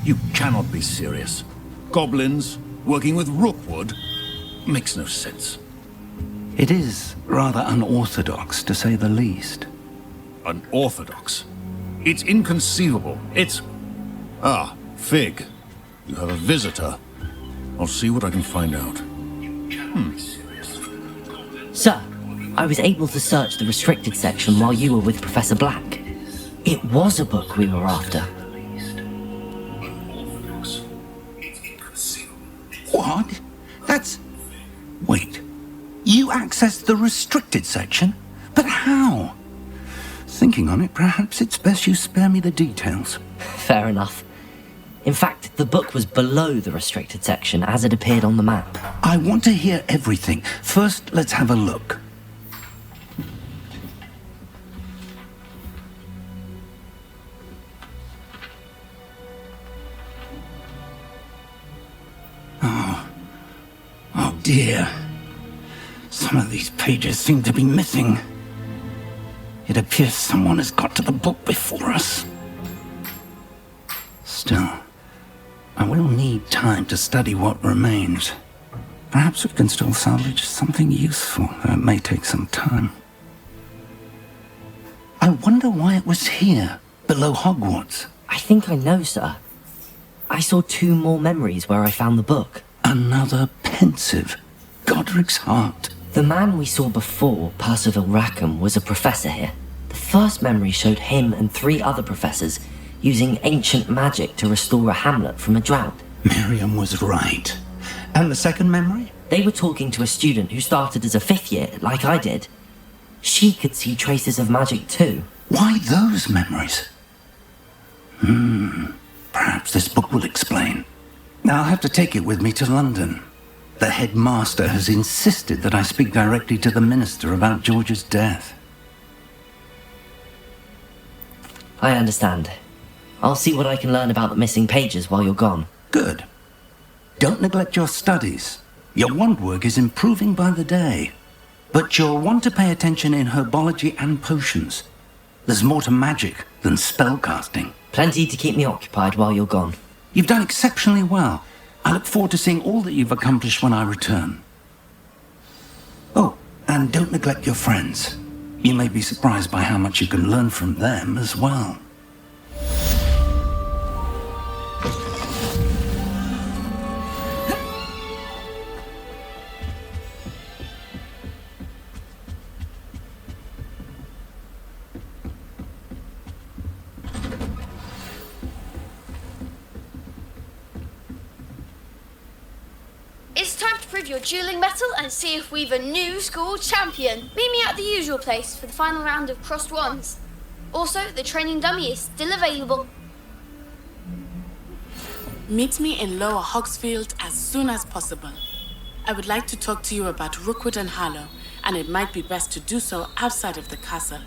You cannot be serious. Goblins working with Rookwood makes no sense. It is rather unorthodox, to say the least. Unorthodox? It's inconceivable. It's... Ah, Fig. You have a visitor. I'll see what I can find out. Sir, I was able to search the restricted section while you were with Professor Black. It was a book we were after. What? That's... Wait. You accessed the restricted section? But how? Thinking on it, perhaps it's best you spare me the details. Fair enough. In fact, the book was below the restricted section as it appeared on the map. I want to hear everything. First, let's have a look. Oh dear. Some of these pages seem to be missing. It appears someone has got to the book before us. Still, I will need time to study what remains. Perhaps we can still salvage something useful, though it may take some time. I wonder why it was here, below Hogwarts. I think I know, sir. I saw 2 more memories where I found the book. Another pensive. Godric's heart. The man we saw before, Percival Rackham, was a professor here. The first memory showed him and 3 other professors using ancient magic to restore a hamlet from a drought. Miriam was right. And the second memory? They were talking to a student who started as a 5th year, like I did. She could see traces of magic too. Why those memories? Perhaps this book will explain. I'll have to take it with me to London. The headmaster has insisted that I speak directly to the minister about George's death. I understand. I'll see what I can learn about the missing pages while you're gone. Good. Don't neglect your studies. Your wand work is improving by the day. But you'll want to pay attention in herbology and potions. There's more to magic than spellcasting. Plenty to keep me occupied while you're gone. You've done exceptionally well. I look forward to seeing all that you've accomplished when I return. Oh, and don't neglect your friends. You may be surprised by how much you can learn from them as well. It's time to prove your dueling mettle and see if we've a new school champion. Meet me at the usual place for the final round of crossed wands. Also, the training dummy is still available. Meet me in Lower Hogsfield as soon as possible. I would like to talk to you about Rookwood and Harlow, and it might be best to do so outside of the castle.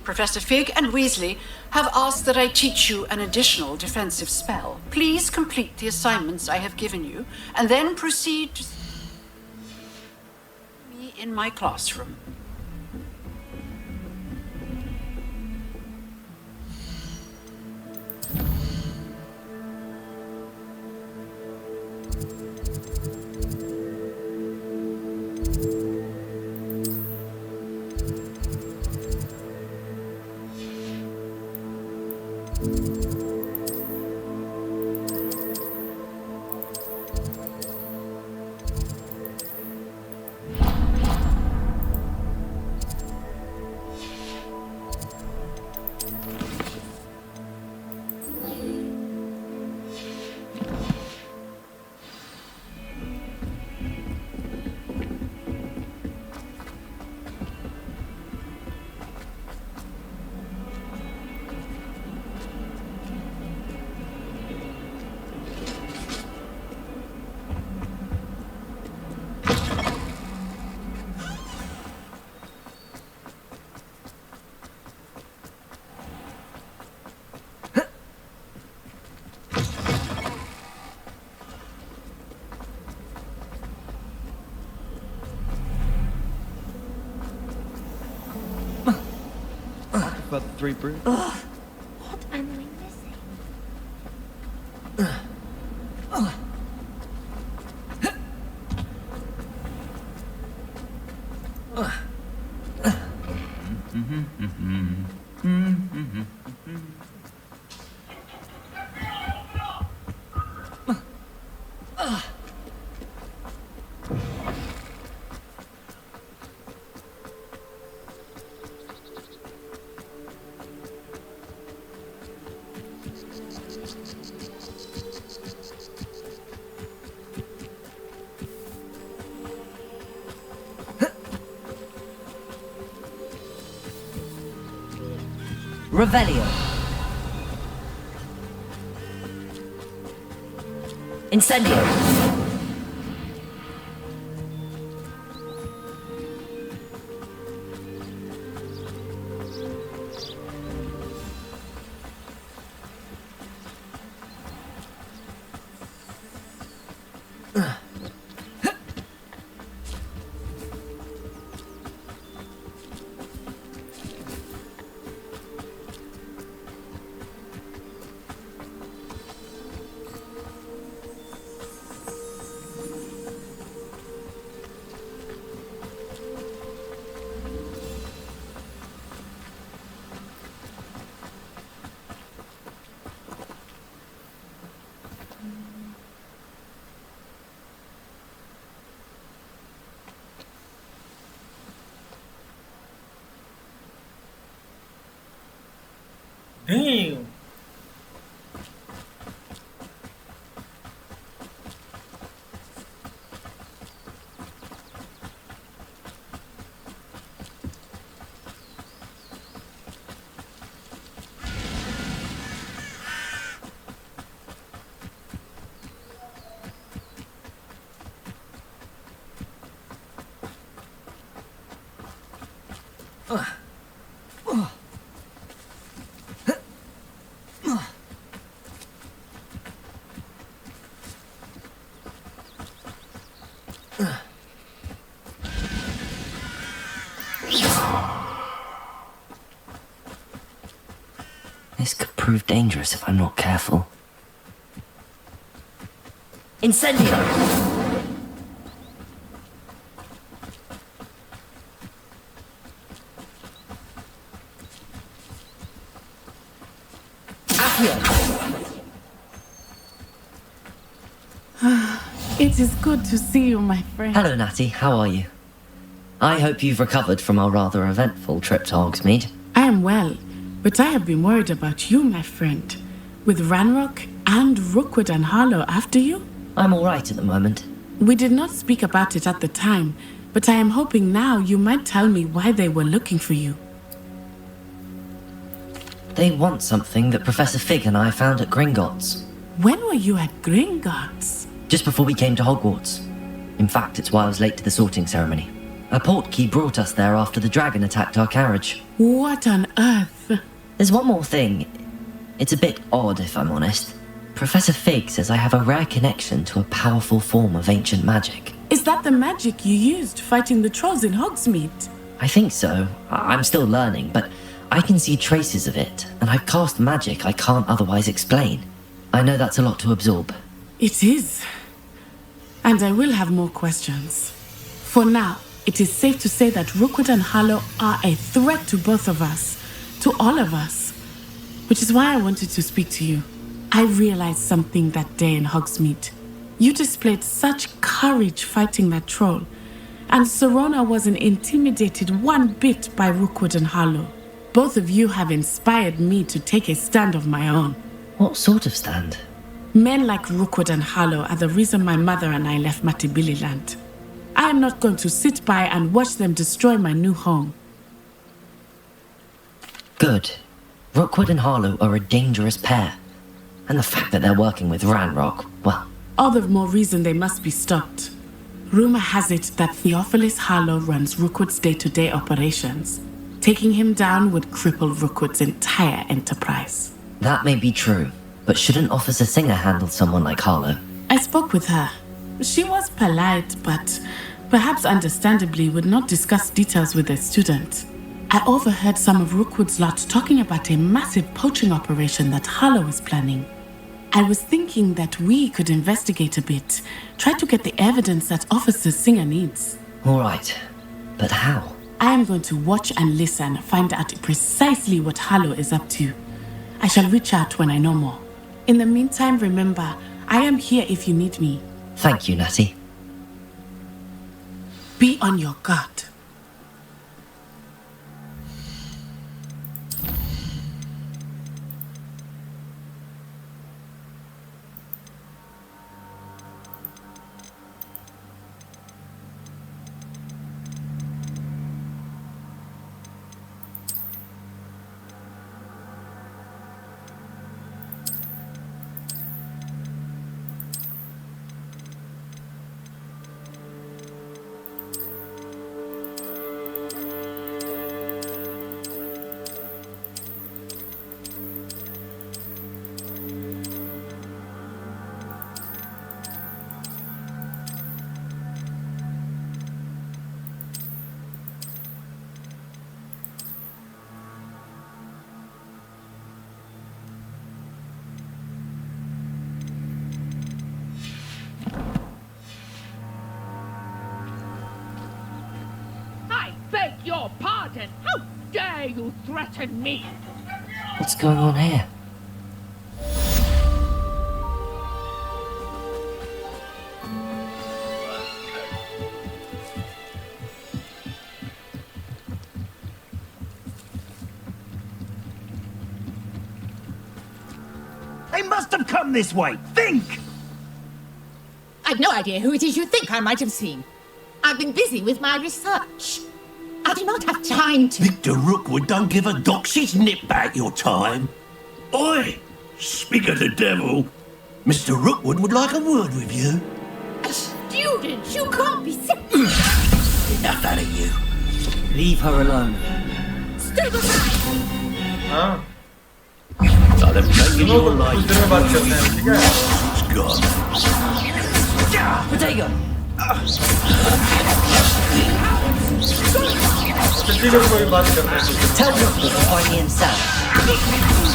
Professor Fig and Weasley have asked that I teach you an additional defensive spell. Please complete the assignments I have given you, and then proceed to me in my classroom. about the three brutes. What am I missing? Revelio. Incendio. Damn. This could prove dangerous if I'm not careful. Incendio! It is good to see you, my friend. Hello, Natty. How are you? I hope you've recovered from our rather eventful trip to Hogsmeade. I am well, but I have been worried about you, my friend. With Ranrock and Rookwood and Harlow after you? I'm all right at the moment. We did not speak about it at the time, but I am hoping now you might tell me why they were looking for you. They want something that Professor Fig and I found at Gringotts. When were you at Gringotts? Just before we came to Hogwarts. In fact, it's why I was late to the sorting ceremony. A portkey brought us there after the dragon attacked our carriage. What on earth? There's one more thing. It's a bit odd, if I'm honest. Professor Fig says I have a rare connection to a powerful form of ancient magic. Is that the magic you used fighting the trolls in Hogsmeade? I think so. I'm still learning, but I can see traces of it, and I've cast magic I can't otherwise explain. I know that's a lot to absorb. It is. And I will have more questions. For now, it is safe to say that Rookwood and Harlow are a threat to both of us, to all of us. Which is why I wanted to speak to you. I realized something that day in Hogsmeade. You displayed such courage fighting that troll, and Serona wasn't intimidated one bit by Rookwood and Harlow. Both of you have inspired me to take a stand of my own. What sort of stand? Men like Rookwood and Harlow are the reason my mother and I left Matabeleland. I am not going to sit by and watch them destroy my new home. Good. Rookwood and Harlow are a dangerous pair. And the fact that they're working with Ranrock, well... All the more reason they must be stopped. Rumor has it that Theophilus Harlow runs Rookwood's day-to-day operations. Taking him down would cripple Rookwood's entire enterprise. That may be true, but shouldn't Officer Singer handle someone like Harlow? I spoke with her. She was polite, but perhaps understandably would not discuss details with a student. I overheard some of Rookwood's lot talking about a massive poaching operation that Harlow is planning. I was thinking that we could investigate a bit, try to get the evidence that Officer Singer needs. All right, but how? I am going to watch and listen, find out precisely what Harlow is up to. I shall reach out when I know more. In the meantime, remember, I am here if you need me. Thank you, Natty. Be on your guard. Beg your pardon! How dare you threaten me? What's going on here? They must have come this way. Think! I've no idea who it is you think I might have seen. I've been busy with my research. I do not have time to... Victor Rookwood don't give a doxy's nip back your time. Oi! Speak of the devil. Mr. Rookwood would like a word with you. A student? You can't be sick. Enough out of you. Leave her alone. Stay behind! हाँ I'll have taken दोनों your को life. कुछ देर में बात करते हैं ठीक है It's gone. Potato! पिछली लोग को भी बात करते हैं Tell Rookwood to find me in Sam.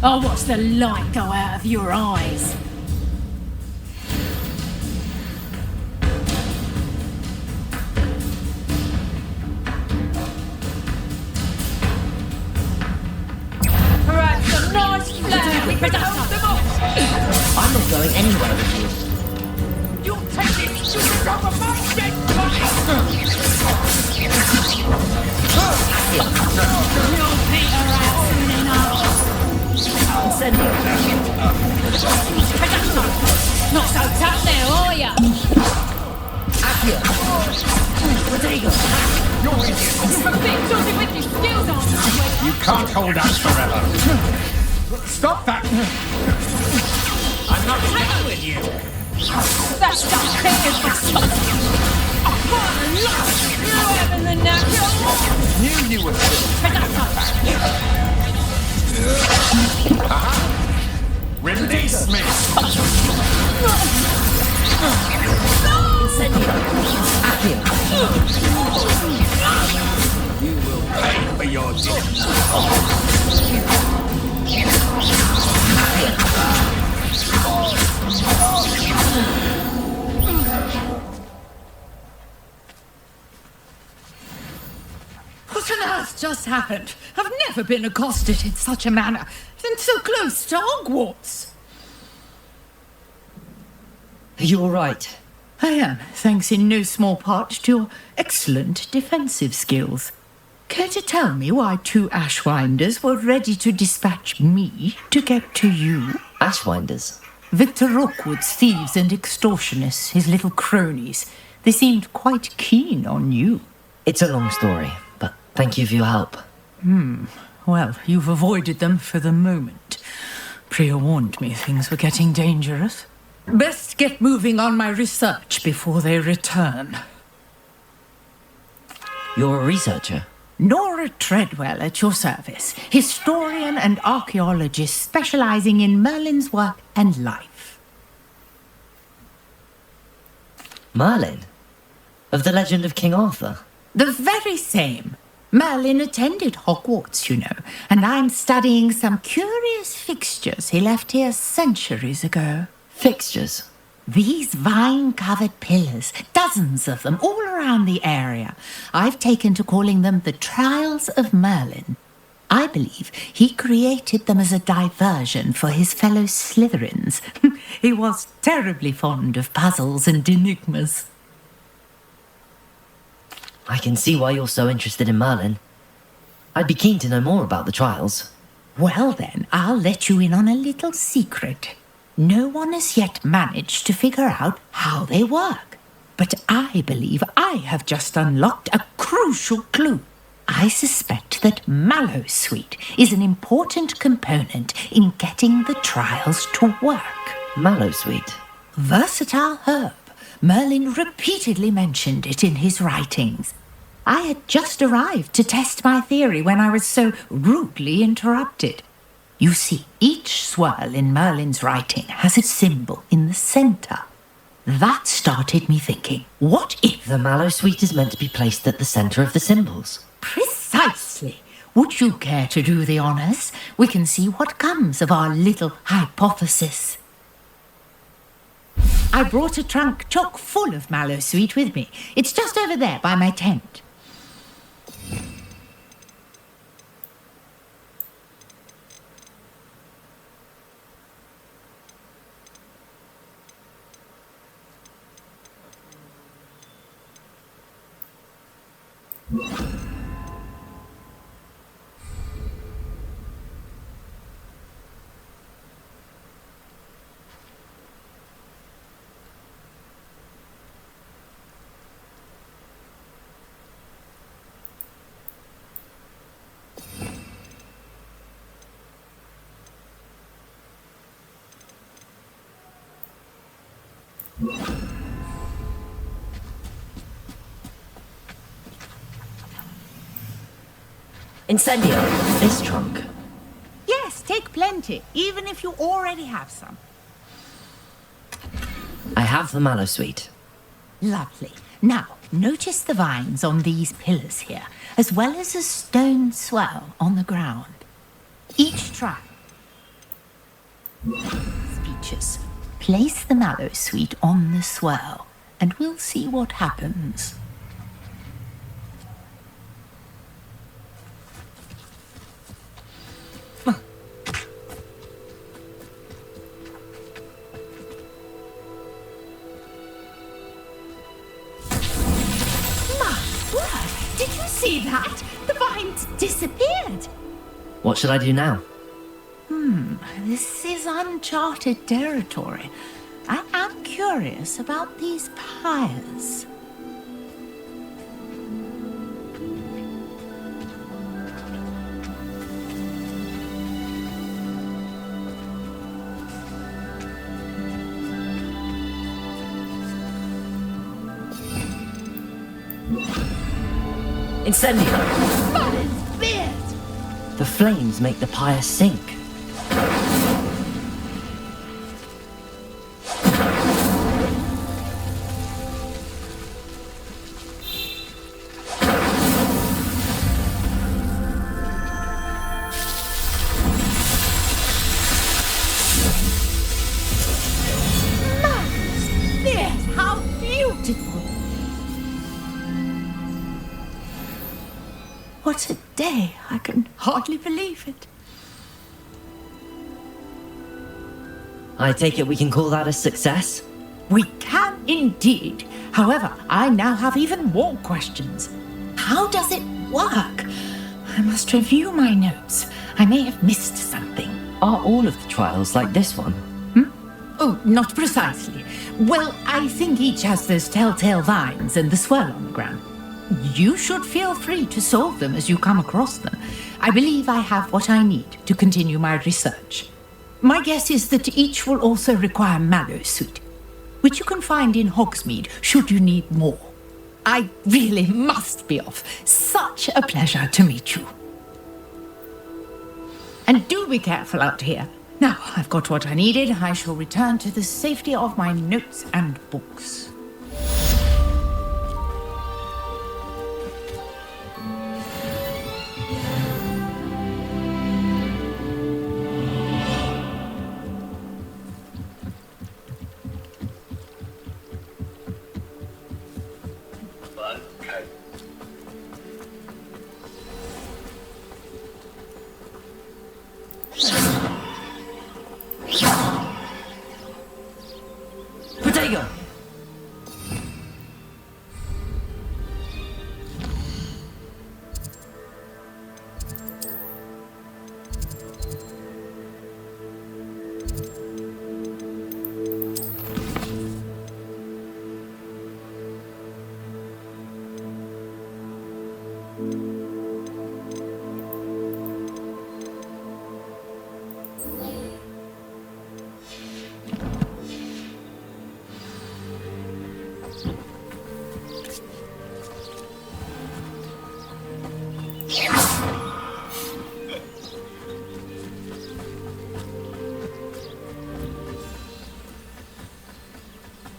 I'll watch the light go out of your eyes. Right, some nice flag. We better help them off. I'm not going anywhere with you. You'll take this stupid over my dead body! You'll beat her out soon enough. Incendio. Not so tough now, are ya? Accio. Potato. You've a bit talking with your skills on. You can't hold out forever. Stop that! I'm not playing with you! That's the thing is for something. What a luck! You having the natural? Knew you were still. Release me! Incendio. Accio. You will pay for your debt. What on earth just happened? I've never been accosted in such a manner, and so close to Hogwarts. Are you all right? I am, thanks in no small part to your excellent defensive skills. Care to tell me why two Ashwinders were ready to dispatch me to get to you? Ashwinders. Victor Rookwood's thieves and extortionists, his little cronies. They seemed quite keen on you. It's a long story, but thank you for your help. Well, you've avoided them for the moment. Priya warned me things were getting dangerous. Best get moving on my research before they return. You're a researcher. Nora Treadwell at your service, historian and archaeologist specializing in Merlin's work and life. Merlin? Of the legend of King Arthur? The very same. Merlin attended Hogwarts, you know, and I'm studying some curious fixtures he left here centuries ago. Fixtures? These vine-covered pillars, dozens of them, all around the area. I've taken to calling them the Trials of Merlin. I believe he created them as a diversion for his fellow Slytherins. He was terribly fond of puzzles and enigmas. I can see why you're so interested in Merlin. I'd be keen to know more about the trials. Well then, I'll let you in on a little secret. No one has yet managed to figure out how they work. But I believe I have just unlocked a crucial clue. I suspect that Mallowsweet is an important component in getting the trials to work. Mallowsweet? Versatile herb. Merlin repeatedly mentioned it in his writings. I had just arrived to test my theory when I was so rudely interrupted. You see, each swirl in Merlin's writing has a symbol in the centre. That started me thinking, what if... The Mallowsweet is meant to be placed at the centre of the symbols? Precisely. Would you care to do the honours? We can see what comes of our little hypothesis. I brought a trunk chock full of Mallowsweet with me. It's just over there by my tent. Incendio, this trunk. Yes, take plenty, even if you already have some. I have the Mallowsweet. Lovely. Now, notice the vines on these pillars here, as well as a stone swell on the ground. Each trial. Speeches. Place the Mallowsweet on the swell, and we'll see what happens. Did you see that? The vines disappeared. What should I do now? This is uncharted territory. I am curious about these pyres. Incendio! Merlin's beard! The flames make the pyre sink. Merlin's beard! How beautiful! What a day! I can hardly believe it. I take it we can call that a success? We can indeed. However, I now have even more questions. How does it work? I must review my notes. I may have missed something. Are all of the trials like this one? Oh, not precisely. Well, I think each has those telltale vines and the swirl on the ground. You should feel free to solve them as you come across them. I believe I have what I need to continue my research. My guess is that each will also require Mallowsweet, which you can find in Hogsmeade should you need more. I really must be off. Such a pleasure to meet you. And do be careful out here. Now, I've got what I needed. I shall return to the safety of my notes and books. Potato!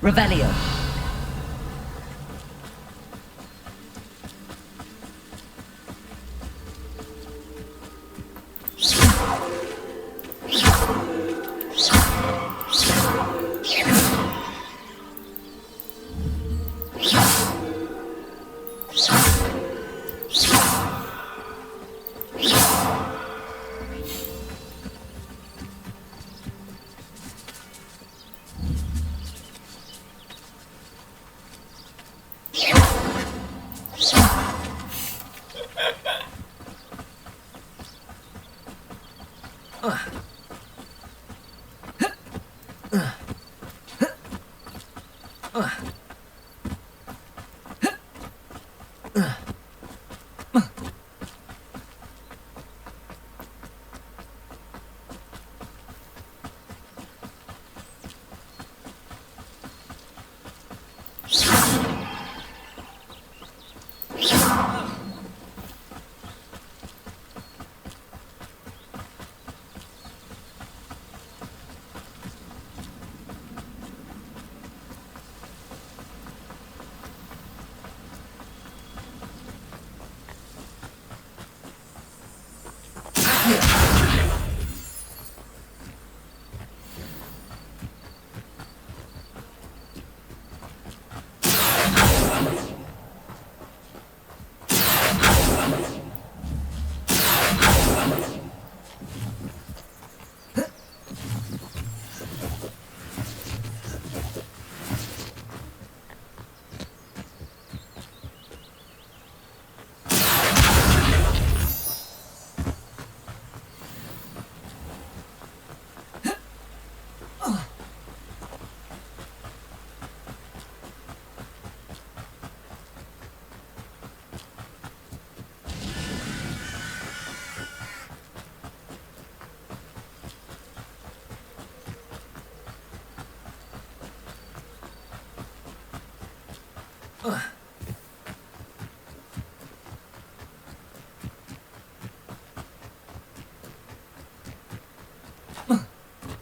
Revelio.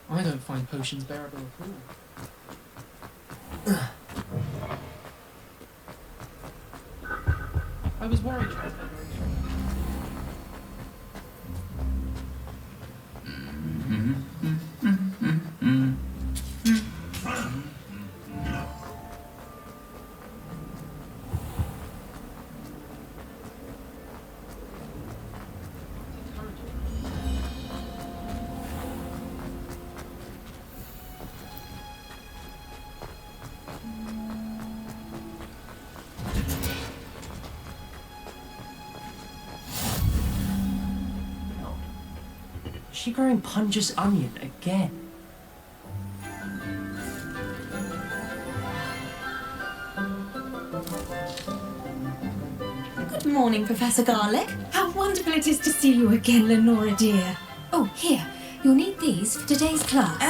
I don't find potions bearable at all. I was worried. Is she growing Punja's onion again? Good morning, Professor Garlick. How wonderful it is to see you again, Lenora dear. Oh, here. You'll need these for today's class.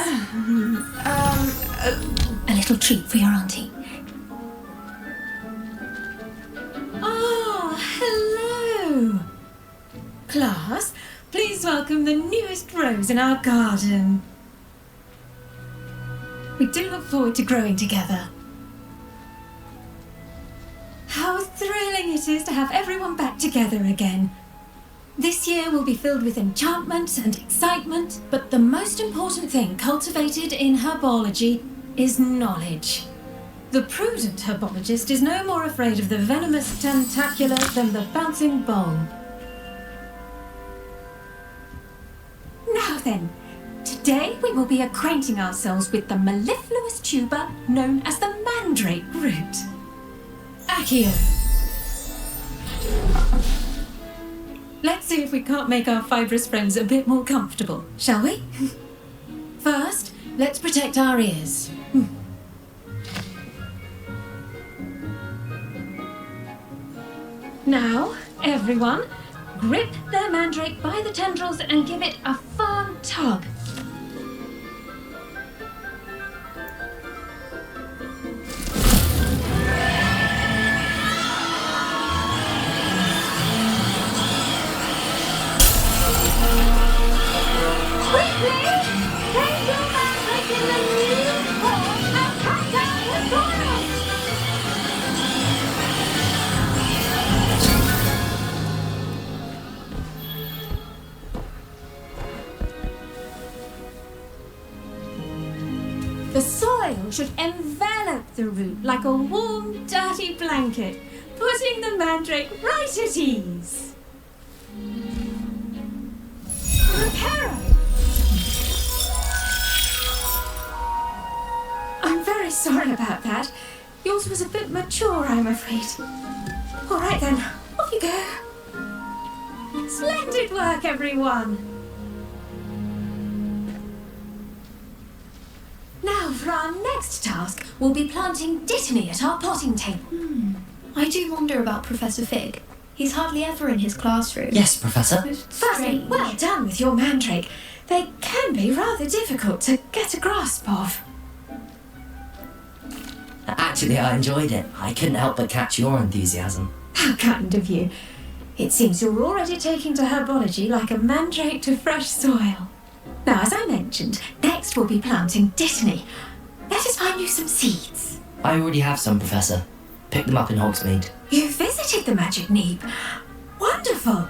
A little treat for your auntie. class, please welcome the newest rose in our garden. We do look forward to growing together. How thrilling it is to have everyone back together again. This year will be filled with enchantment and excitement, but the most important thing cultivated in herbology is knowledge. The prudent herbologist is no more afraid of the venomous tentacular than the bouncing bulb. Now then, today we will be acquainting ourselves with the mellifluous tuber known as the mandrake root. Accio. Let's see if we can't make our fibrous friends a bit more comfortable, shall we? First, let's protect our ears. Now, everyone, grip their mandrake by the tendrils and give it a firm tug. The soil should envelop the root like a warm, dirty blanket, putting the mandrake right at ease. Reparo! I'm very sorry about that. Yours was a bit mature, I'm afraid. All right then, off you go. Splendid work, everyone. Now, for our next task, we'll be planting dittany at our potting table. I do wonder about Professor Fig. He's hardly ever in his classroom. Yes, Professor. Firstly, well done with your mandrake. They can be rather difficult to get a grasp of. Actually, I enjoyed it. I couldn't help but catch your enthusiasm. How kind of you. It seems you're already taking to herbology like a mandrake to fresh soil. Now, as I mentioned, next we'll be planting dittany. Let us find you some seeds. I already have some, Professor. Picked them up in Hogsmeade. You visited the Magic Neep. Wonderful.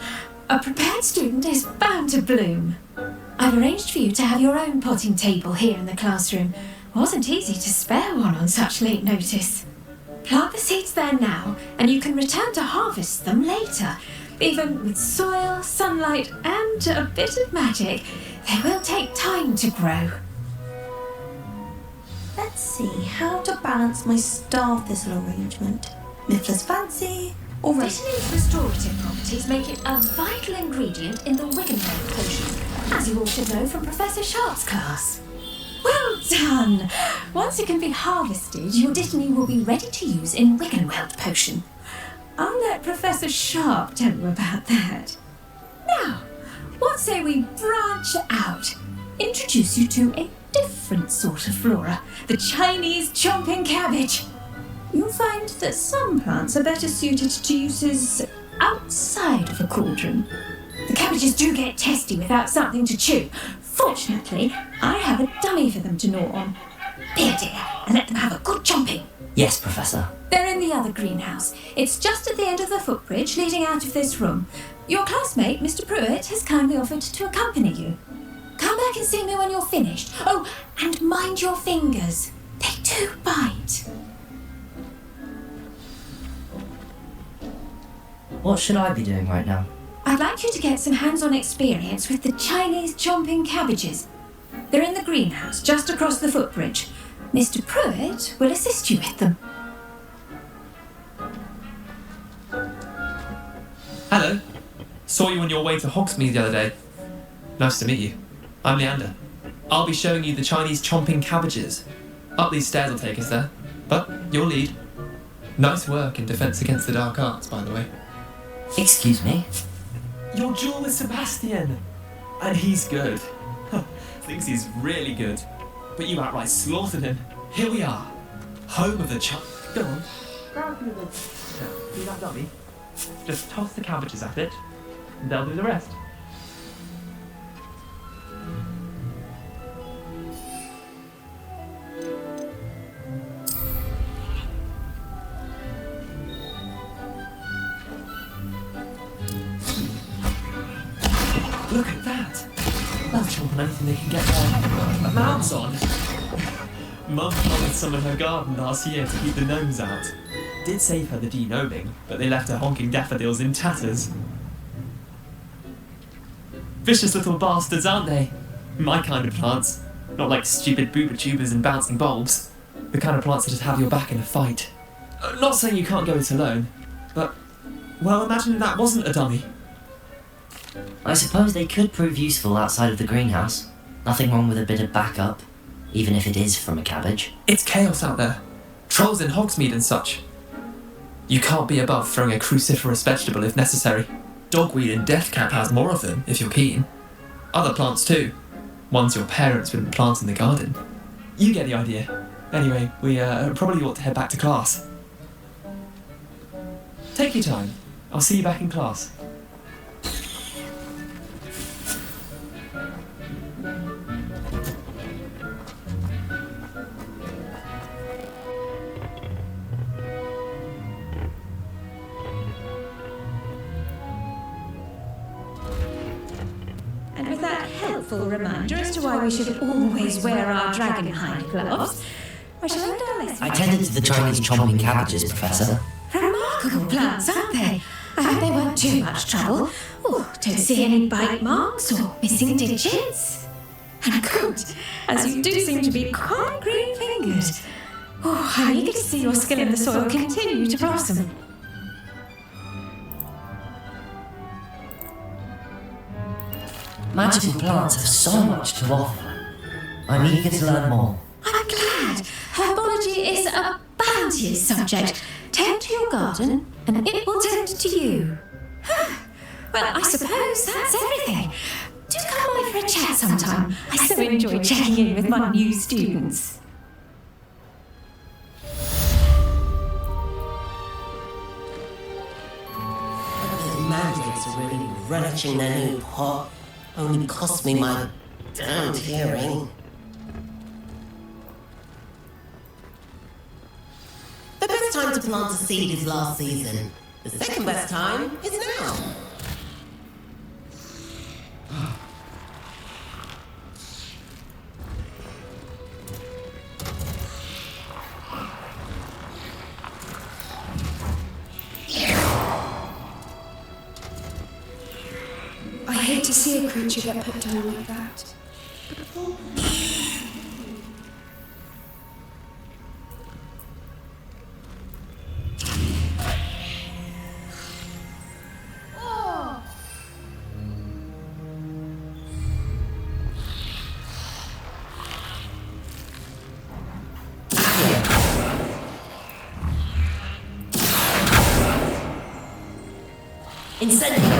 A prepared student is bound to bloom. I've arranged for you to have your own potting table here in the classroom. Wasn't easy to spare one on such late notice. Plant the seeds there now, and you can return to harvest them later. Even with soil, sunlight, and a bit of magic, they will take time to grow. Let's see how to balance my star thistle arrangement. Mifflin's fancy, or Dittany's restorative properties make it a vital ingredient in the Wiggenweld potion, as you all should know from Professor Sharp's class. Well done! Once it can be harvested, your dittany will be ready to use in Wiggenweld potion. I'll let Professor Sharp tell you about that. Now, what say we branch out? Introduce you to a different sort of flora, the Chinese chomping cabbage. You'll find that some plants are better suited to uses outside of a cauldron. The cabbages do get testy without something to chew. Fortunately, I have a dummy for them to gnaw on. Here, dear, and let them have a good chomping. Yes, Professor. They're in the other greenhouse. It's just at the end of the footbridge leading out of this room. Your classmate, Mr. Pruitt, has kindly offered to accompany you. Come back and see me when you're finished. Oh, and mind your fingers. They do bite. What should I be doing right now? I'd like you to get some hands-on experience with the Chinese chomping cabbages. They're in the greenhouse just across the footbridge. Mr. Pruitt will assist you with them. Hello. Saw you on your way to Hogsmeade the other day. Nice to meet you. I'm Leander. I'll be showing you the Chinese chomping cabbages. Up these stairs will take us there. But you'll lead. Nice work in Defense Against the Dark Arts, by the way. Excuse me? Your duel with Sebastian. And he's good. Thinks he's really good. But you outright slaughtered him. Here we are. Home of the Go on. Grab me the... Do that dummy. Just toss the cabbages at it. They'll do the rest. Look at that! They'll chomp on anything they can get their mouths on. Mum planted some in her garden last year to keep the gnomes out. Did save her the de-gnoming, but they left her honking daffodils in tatters. Vicious little bastards, aren't they? My kind of plants. Not like stupid booba tubers and bouncing bulbs. The kind of plants that just have your back in a fight. Not saying you can't go it alone, but, well, imagine that wasn't a dummy. I suppose they could prove useful outside of the greenhouse. Nothing wrong with a bit of backup, even if it is from a cabbage. It's chaos out there. Trolls in Hogsmeade and such. You can't be above throwing a cruciferous vegetable if necessary. Dogweed and deathcap has more of them, if you're keen. Other plants too. Ones your parents wouldn't plant in the garden. You get the idea. Anyway, we probably ought to head back to class. Take your time. I'll see you back in class. And with that helpful reminder as to why we should always wear our dragonhide gloves, we shall end our lesson. I tended to the Chinese chomping cabbages, Professor. Remarkable plants, aren't they? I hope they weren't too much trouble. Oh, don't see any bite marks or missing digits. And good, as you do seem to be quite green-fingered. Oh, I'm eager to see your skill in the soil continue to blossom. Magical plants have so much to offer. I'm eager to learn more. I'm glad. Herbology is a bounteous subject. Tend to your garden, and it will tend to you. Well, I suppose that's everything. Do come by for a chat sometime. I so enjoy checking in with my new students. The mandates are really relishing their new pot. Only cost me my damned hearing. The best time to plant a seed is last season. The second best time is now. I hate to see a creature get put down like that. Incendiary!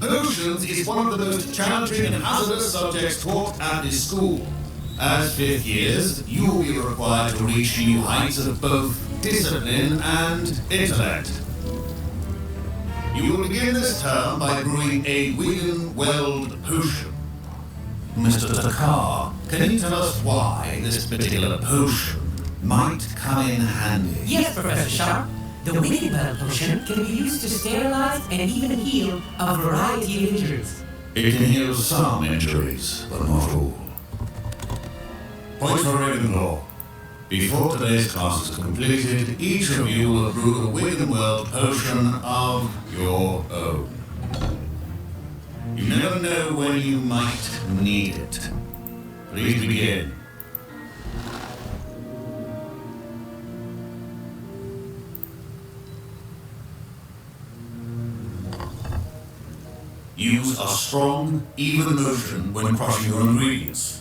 Potions is one of the most challenging and hazardous subjects taught at this school. As fifth years, you will be required to reach new heights of both discipline and intellect. You will begin this term by brewing a Wigan-Weld potion. Mr. Takar, can you tell us why this particular potion might come in handy? Yes, Professor Sharp. The Wigan-Weld potion can be used to sterilize and even heal a variety of injuries. It can heal some injuries, but not all. Point for Ravenclaw. Before today's class is completed, each of you will brew a Wigan World potion of your own. You never know when you might need it. Please begin. Use a strong, even motion when crushing your ingredients.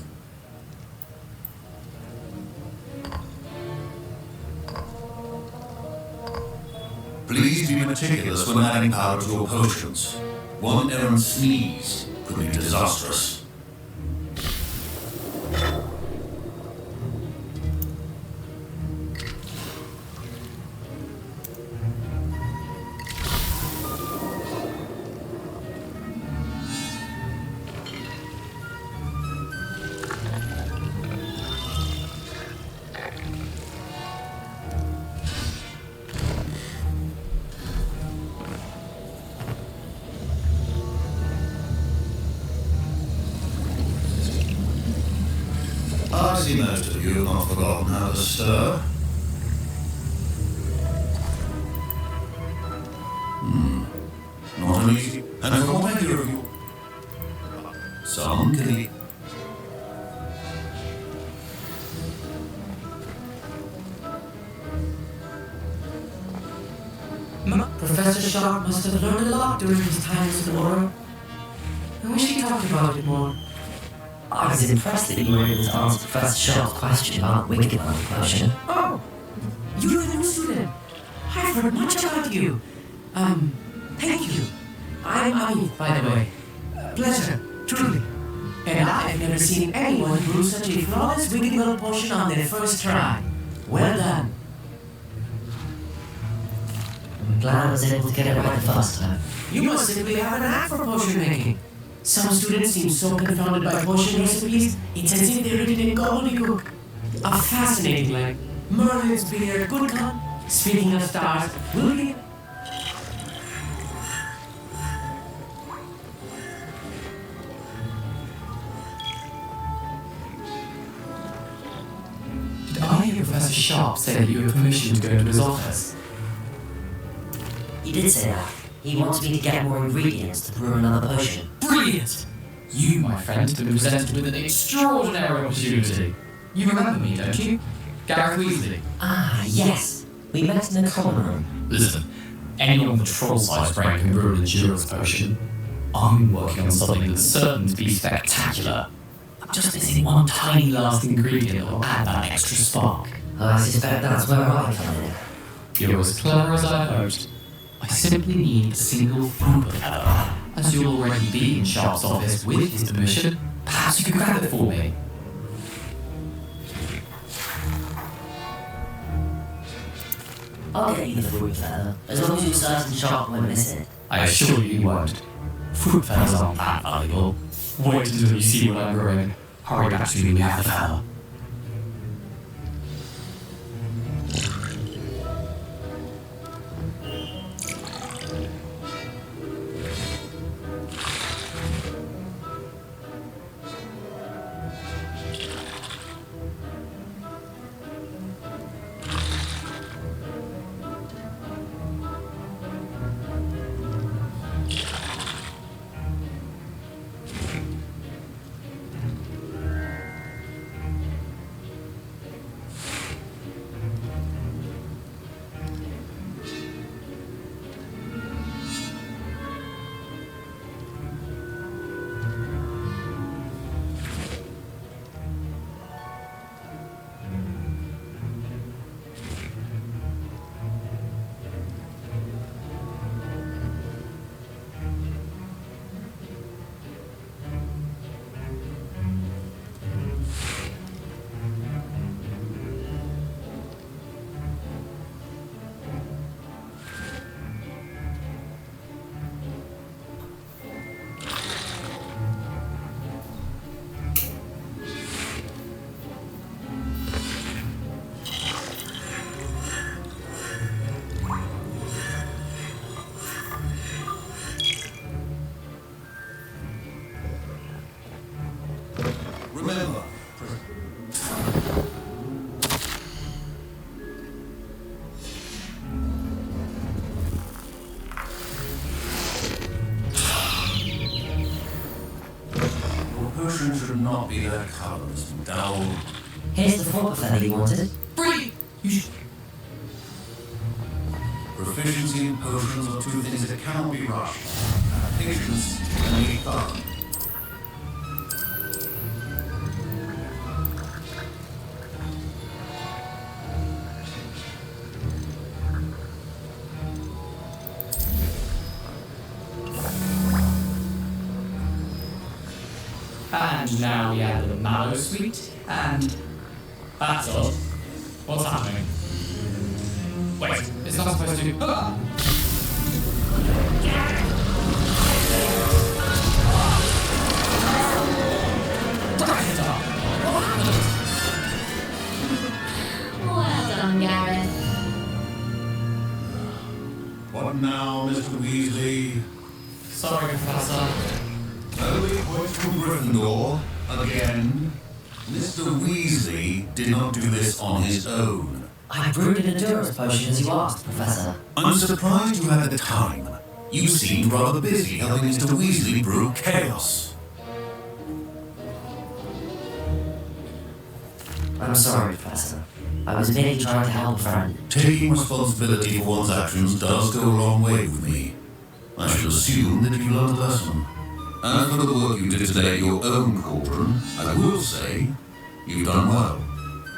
Please be meticulous when adding powder to your potions. One errant sneeze could be disastrous. I see most of you have not forgotten how to stir. Not an easy. And for what I hear of you, some can eat. Professor Sharp must have learned a lot during his time as an Auror. I wish he talked about it more. I was impressed that you were able to answer Professor Sharp's question about Wicked World potion. Oh, you're the new student. I've heard much about you. Thank you. I'm Amit, by the way. Pleasure, truly. And I've never seen anyone brew such a flawless Wicked World potion on their first try. Well done. I'm glad I was able to get it right the first time. You must simply have an knack for potion making. Some students seem so confounded by potion recipes, it's as if they're written in gobbledygook. A fascinating line. Merlin's beard, good come. Speaking of stars, will you? Did I hear Professor Sharp say that you have permission to go into his office? He did say that. He wants me to get more ingredients to brew another potion. Brilliant! You, my friend, have been presented with an extraordinary opportunity. You remember me, don't you? Gareth Weasley. Ah, yes. We met in the common room. Listen, anyone with a troll-sized brain can brew an endurance potion. I'm working on something that's certain to be spectacular. I'm just missing one tiny last ingredient that will add that extra spark. I suspect that's where I come in. You're as clever as I hoped. I simply need a single fruit feather. As you'll already be in Sharp's office with his permission, perhaps you could grab it for me. I'll get you the fruit feather, as long as you're certain Sharp won't miss it. I assure you won't. Fruit feathers aren't that valuable. Wait until you see what I'm growing. Hurry back to me when you have the feather. potions should not be their colours, McDowell. Here's the fourth that you wanted. Brilliant! Proficiency in potions are two things that cannot be rushed. Patience can be thorough. And now we have the Mallow Suite, and that's all. What's happening? Wait, it's not supposed to. Ah! Well done, Gareth. What now, Mr. Weasley? Sorry, Professor. Nobody points to Gryffindor again. Mr. Weasley did not do this on his own. I brewed an endurance potion as you asked, Professor. I'm surprised you had the time. You seemed rather busy helping Mr. Weasley brew chaos. I'm sorry, Professor. I was merely trying to help a friend. Taking responsibility for one's actions does go a long way with me. I should assume that you learned a lesson. As for the work you did today at your own cauldron, I will say, you've done well.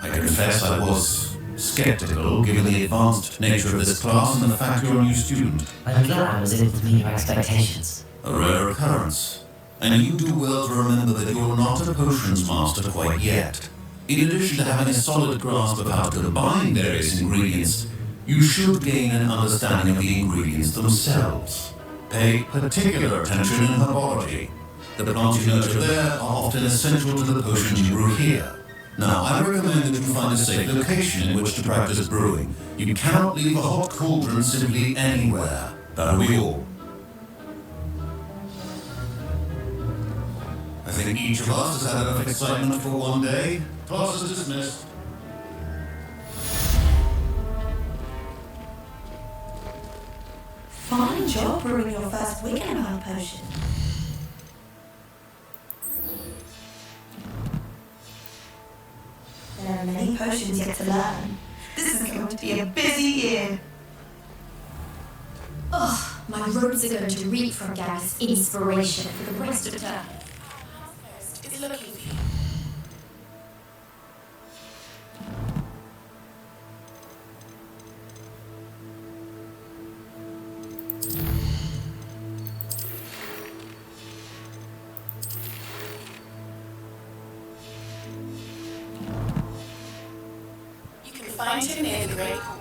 I confess I was skeptical, given the advanced nature of this class and the fact you're a new student. I'm glad I was able to meet your expectations. A rare occurrence. And you do well to remember that you're not a potions master quite yet. In addition to having a solid grasp of how to combine various ingredients, you should gain an understanding of the ingredients themselves. Pay particular attention in herbology. The plants you nurture there are often essential to the potions you brew here. Now, I recommend that you find a safe location in which to practice brewing. You cannot leave a hot cauldron simply anywhere. That'll be all. I think each of us has had enough excitement for one day. Class is dismissed. Fine job brewing your first Wiccanwell potion. There are many potions yet to learn. This is going to be a busy year. Ugh, my robes are going to reek from Gareth's inspiration for the rest of the term. It's looking for you. Find him near the Great Hall.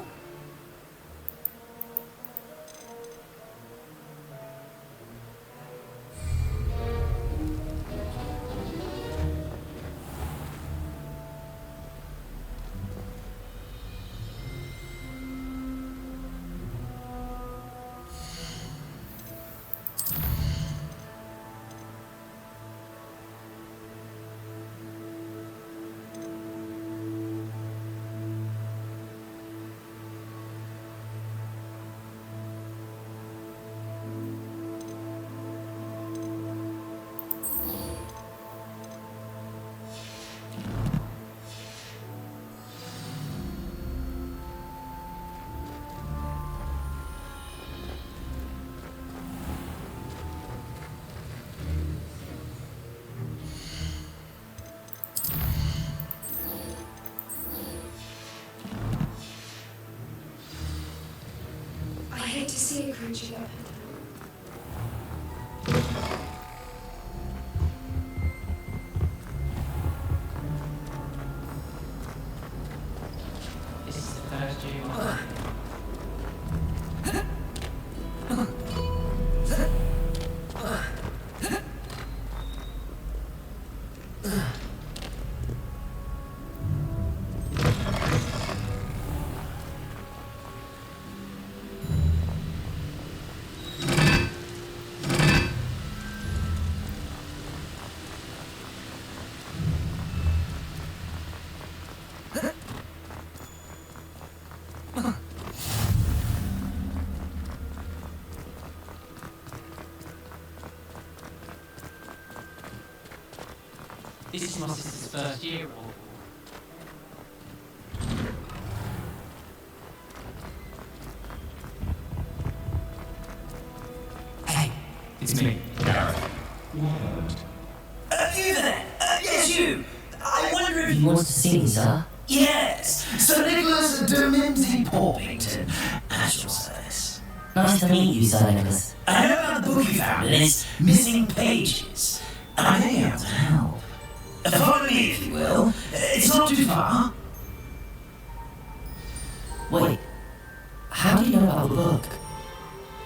I hate to see a creature go. This is the first year. This is my sister's first year. Hey, it's me. You there? Yes, you. I wonder if You want to see me, sir? Yes, Sir Nicholas de Mimsy Porpington, at your service. Nice to meet you, Sir Nicholas. I know about the book you found and its missing pages, and I may be able to help. Follow me, if you will. It's not too far. Wait, how do you know about the book?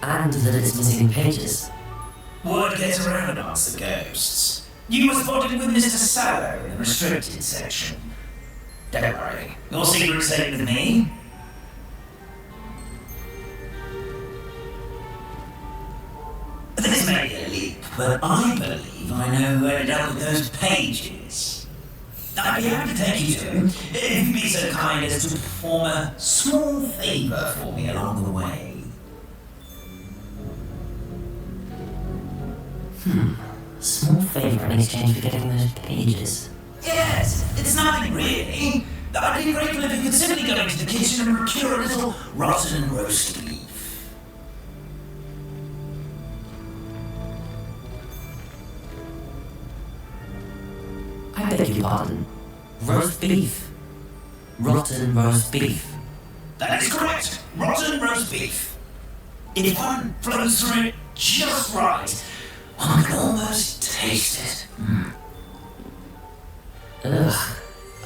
And that it's missing pages? Word gets around amongst the ghosts. You were spotted with Mr. Sallow in the restricted section. Don't worry, your secret's safe with me. This may be a leap, but I believe I know who ended up with those pages. I'd be happy to take you to him, if you'd be so kind as to perform a small favour for me along the way. Small favour in exchange for getting those pages. Yes, it's nothing really. I'd be grateful if you could simply go into the kitchen and procure a little rotten roast beef. I beg your pardon. Roast beef. Rotten roast beef. That is correct. Rotten roast beef. If one flows through it just right, one can almost taste it. Ugh,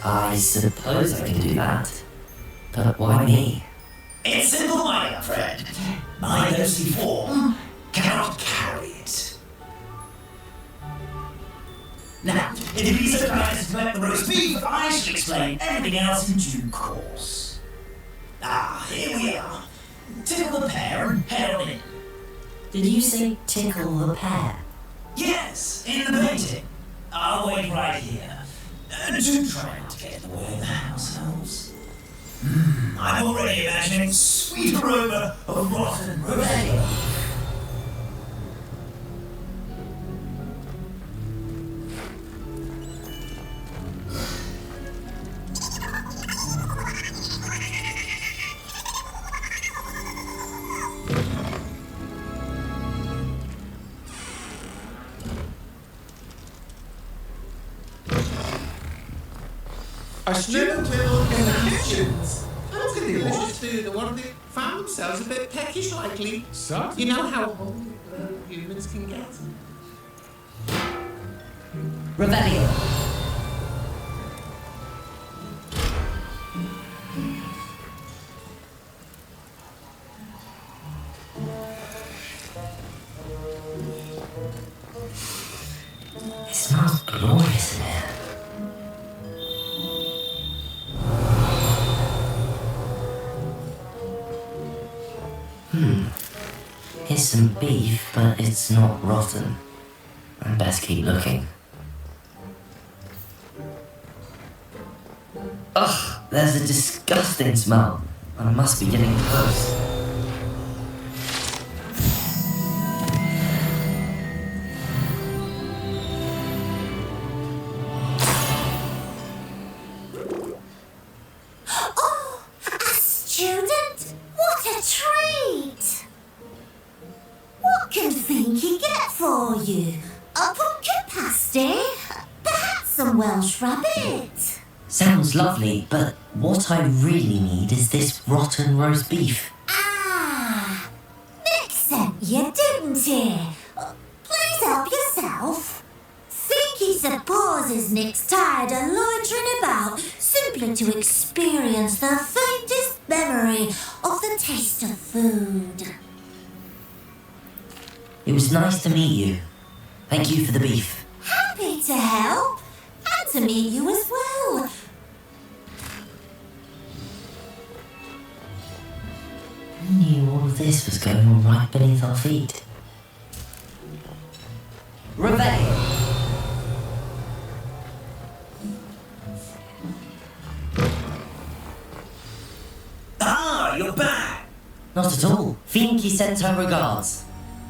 I suppose I can do that. But why me? It's simple, my young friend. My ghostly form cannot carry it. Now, if you be so kind as to collect the roast beef, I shall explain everything else in due course. Here we are. Tickle the pear and head on in. Did you say tickle the pear? Yes, in the painting. I'll wait right here. Do try not to get in the way of the house elves. I'm already imagining sweet aroma of rotten roast. A student will in the kitchens. How can they wish to do the one they found themselves a bit peckish likely? You know how humans can get. Revelio. It smells glorious in here. Here's some beef, but it's not rotten. I best keep looking. Ugh, there's a disgusting smell. I must be getting close. Oh, a student? What a treat! What can Finky get for you? A pumpkin pasty? Perhaps some Welsh rabbit? Sounds lovely, but what I really need is this rotten roast beef. Ah, Nick sent you, didn't he? Please help yourself. Finky supposes Nick's tired of loitering about simply to experience the faintest memory of the taste of food. It was nice to meet you. Thank you for the beef. Happy to help, and to meet you as well. Who knew all of this was going on right beneath our feet? Revelio. You're back. Not at all. Finky sent her regards.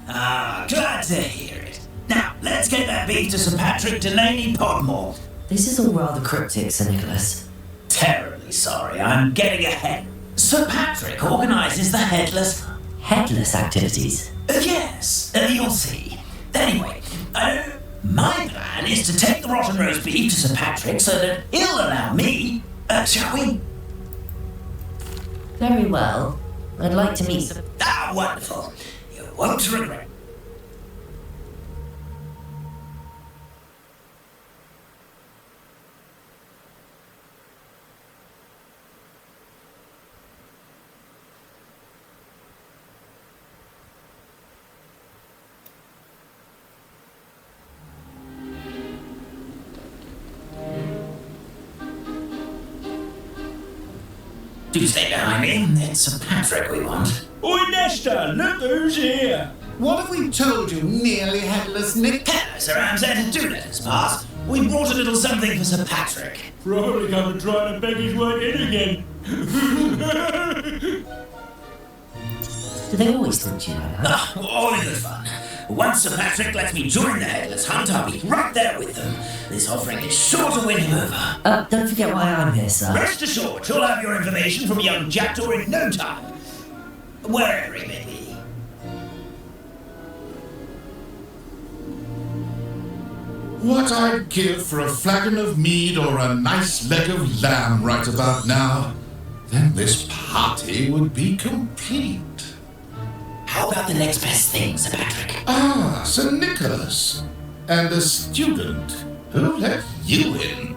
Glad to hear it. Now, let's get that beef to Sir Patrick Delaney Podmore. This is all rather cryptic, Sir Nicholas. Terribly sorry, I'm getting ahead. Sir Patrick organises the headless... Headless activities? Yes, you'll see. Anyway, my plan is to take the rotten roast beef to Sir Patrick so that he'll allow me... shall we? Very well. I'd like to meet Sir... Ah, wonderful. You won't regret. Do stay behind me. It's Sir Patrick we want. Oi, Nesta, look who's here. What have we told you, nearly headless Nick? Hello, Sir Ramsay. Do let us pass. We brought a little something for Sir Patrick. Probably come and try to beg his way in again. Do they always talk to you like that? All in good fun. Once Sir Patrick lets me join the headless hunt, I'll be right there with them. This offering is sure to win him over. Don't forget why I'm here, sir. Rest assured, you'll have your information from young Jackdaw in no time. Wherever he may be. What I'd give for a flagon of mead or a nice leg of lamb right about now. Then this party would be complete. How about the next best thing, Sir Patrick? Ah, Sir Nicholas. And a student. Who let you in?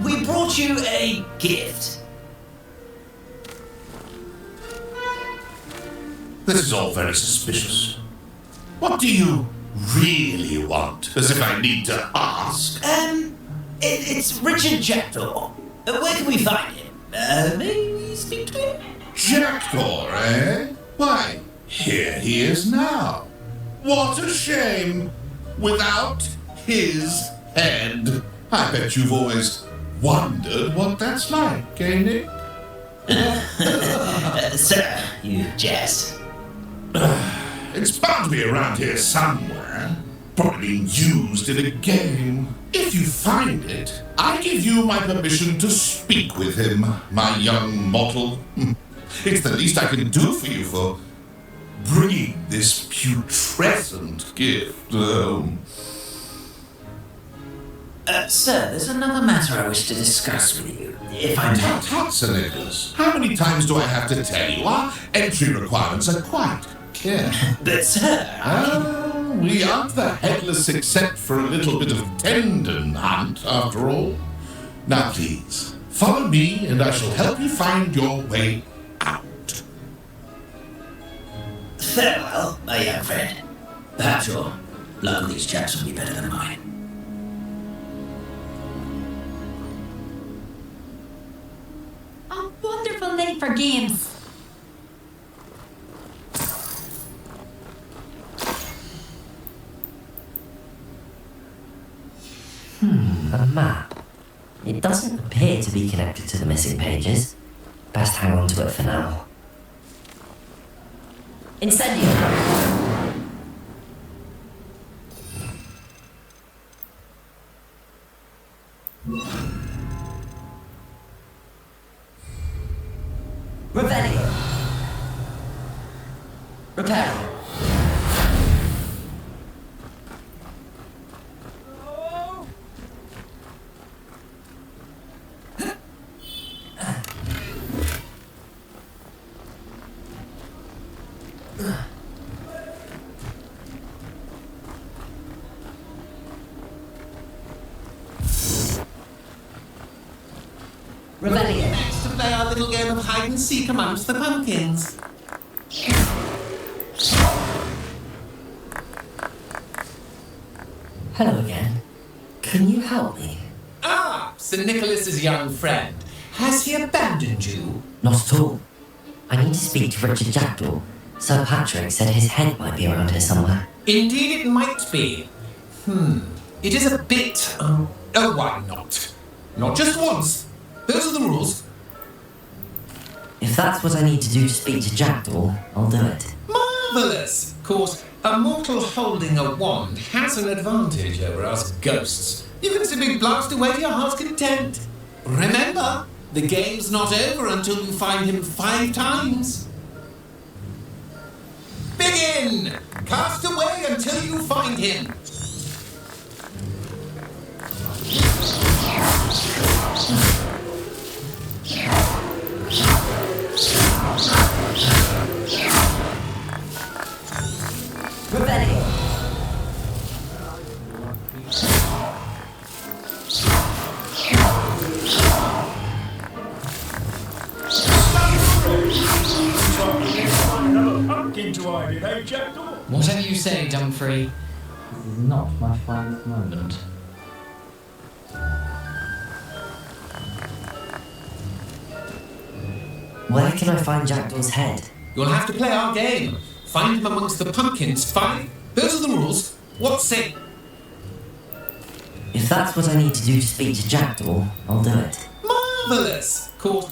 We brought you a gift. This is all very suspicious. What do you really want? As if I need to ask. It's Richard Jackdaw. Where can we find him? Maybe speak to him? Jackdaw, eh? Why, here he is now. What a shame. Without his head. I bet you've always wondered what that's like, ain't it? Sir, you jest. It's bound to be around here somewhere. Probably being used in a game. If you find it, I give you my permission to speak with him, my young mortal. It's the least I can do for you for bringing this putrescent gift home. Sir, there's another matter I wish to discuss with you, if I may. Tut, Sir Nicholas. How many times do I have to tell you? Our entry requirements are quite clear. But, sir, we aren't the headless except for a little bit of tendon hunt, after all. Now, please, follow me and I shall help you find your way out. Farewell, my young friend. Perhaps your luck with these chaps will be better than mine. A wonderful night for games. A map. It doesn't appear to be connected to the missing pages. Best hang on to it for now. Incendio! Revelio! Repair! Revelio! Next to play our little game of hide and seek amongst the pumpkins. Hello again. Can you help me? Ah, Sir Nicholas's young friend. Has he abandoned you? Not at all. I need to speak to Richard Jackdaw. Sir Patrick said his head might be around here somewhere. Indeed it might be. It is a bit... oh, why not? Not just once. Those are the rules. If that's what I need to do to speak to Jackdaw, I'll do it. Marvellous. Marvellous! Of course, a mortal holding a wand has an advantage over us ghosts. You can simply blast away to your heart's content. Remember, the game's not over until you find him 5 times. Begin! Cast away until you find him. Rebellion. Another pumpkin to hide in, eh, Jackdaw? Whatever you say, Dumfrey. This is not my finest moment. Where can I find Jackdaw's head? You'll have to play our game. Find him amongst the pumpkins. 5. Those are the rules. What's it? If that's what I need to do to speak to Jackdaw, I'll do it. Marvellous! Cool.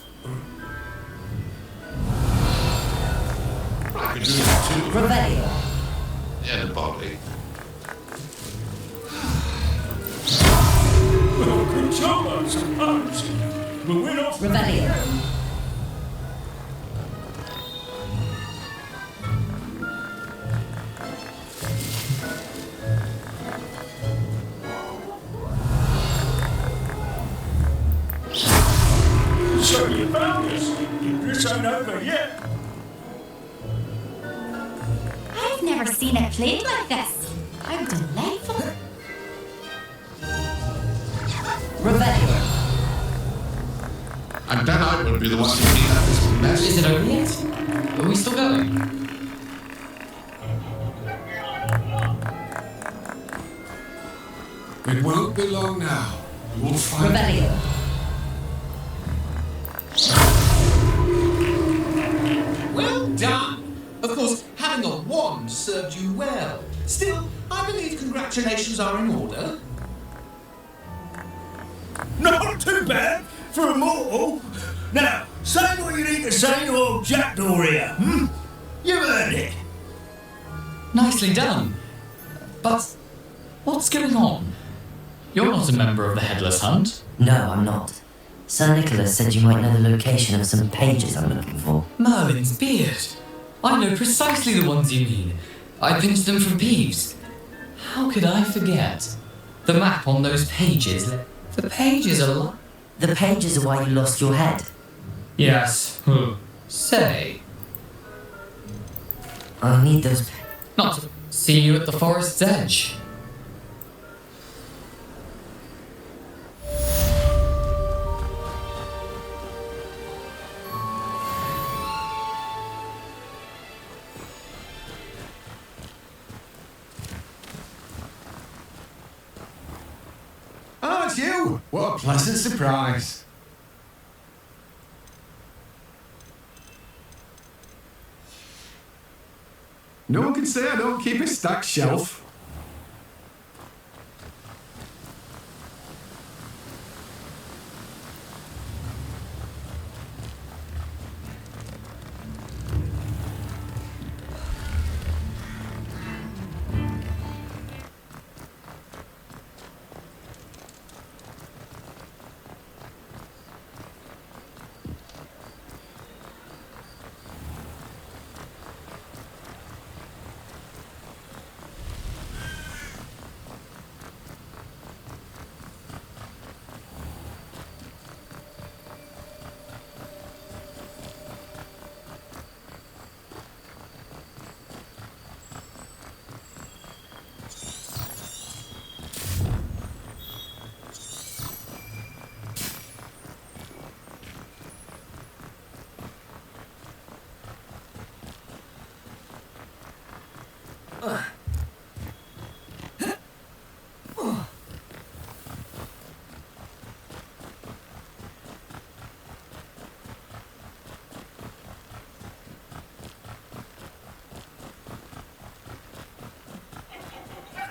I could do that too. Revelio. Yeah, the body. Well, good job, I suppose. But we're not... Revelio. So you found us. This ain't over yet. I've never seen it played like this. How delightful. Revelio. And then I would be the one to clean up this mess. Is it over yet? Are we still going? It won't be long now. You will find... Revelio. Well done! Of course, having a wand served you well. Still, I believe congratulations are in order. Not too bad for a mortal. Now, say what you need to say to old Jackdaw here, hmm? You've earned it. Nicely done. But what's going on? You're not a member of the Headless Hunt. No, I'm not. Sir Nicholas said you might know the location of some pages I'm looking for. Merlin's beard. I know precisely the ones you mean. I pinched them from Peeves. How could I forget? The map on those pages. The pages are... The pages are why you lost your head. Yes. Say. I need those... Not to see you at the forest's edge. Oh, it's you! What a pleasant surprise. No one can say I don't keep a stacked shelf.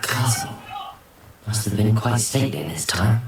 Castle. Must have been quite stately in his time.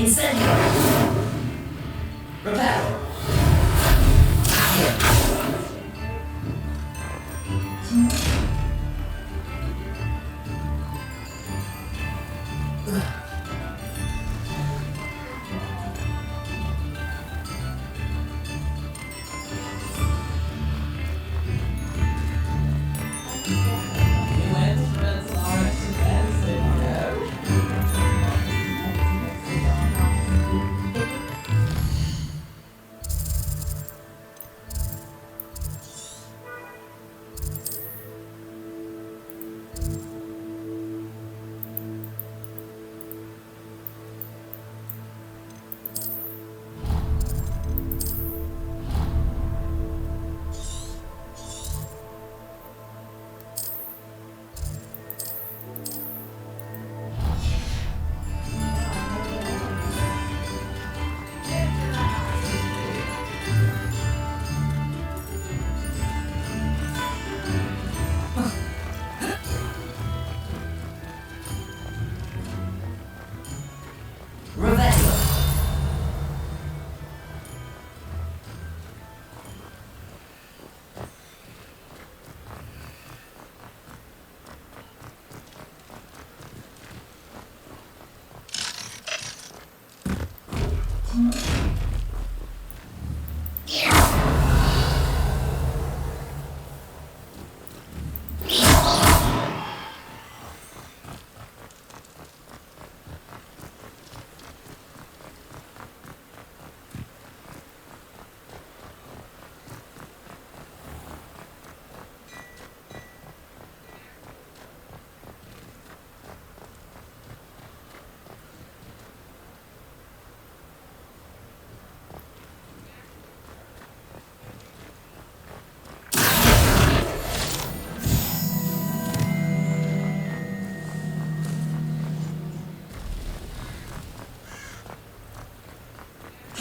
Incendio! Repel!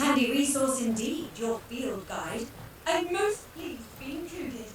Handy resource indeed, your field guide. I'm most pleased to be included.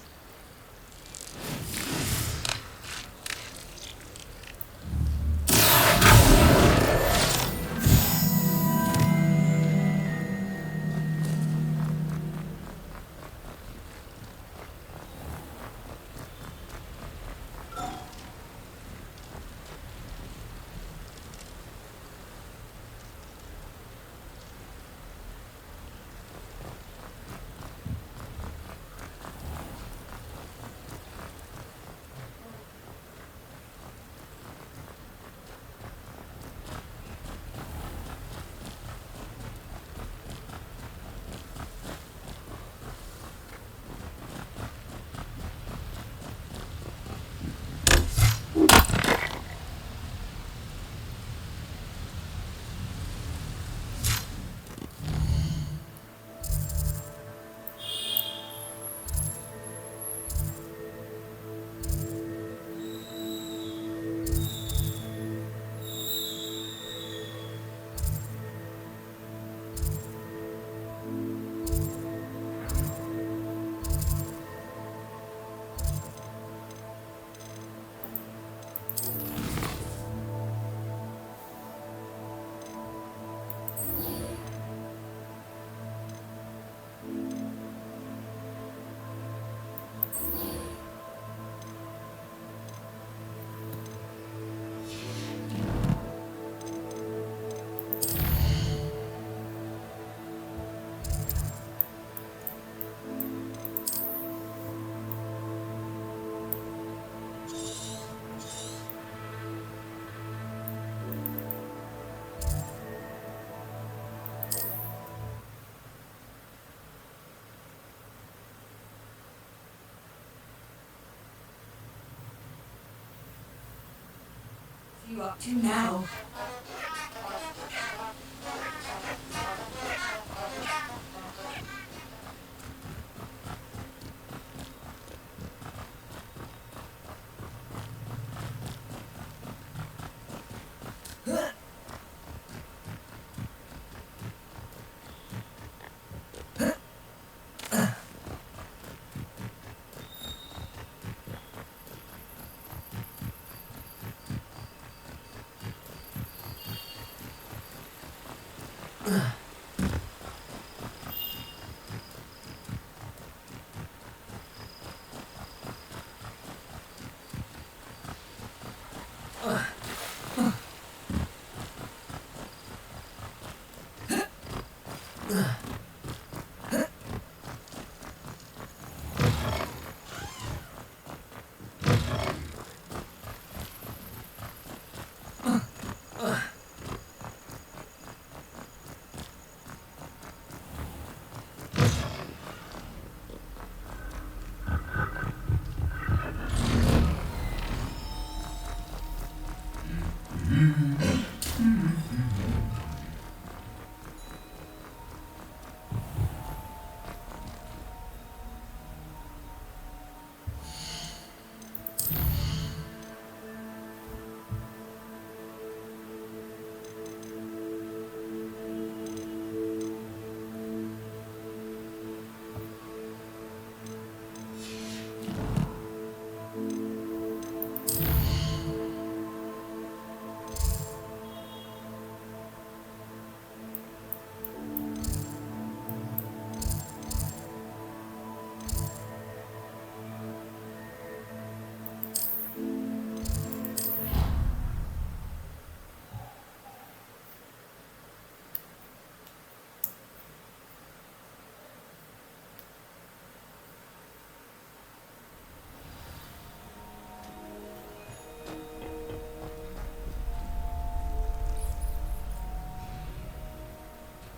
you up to now?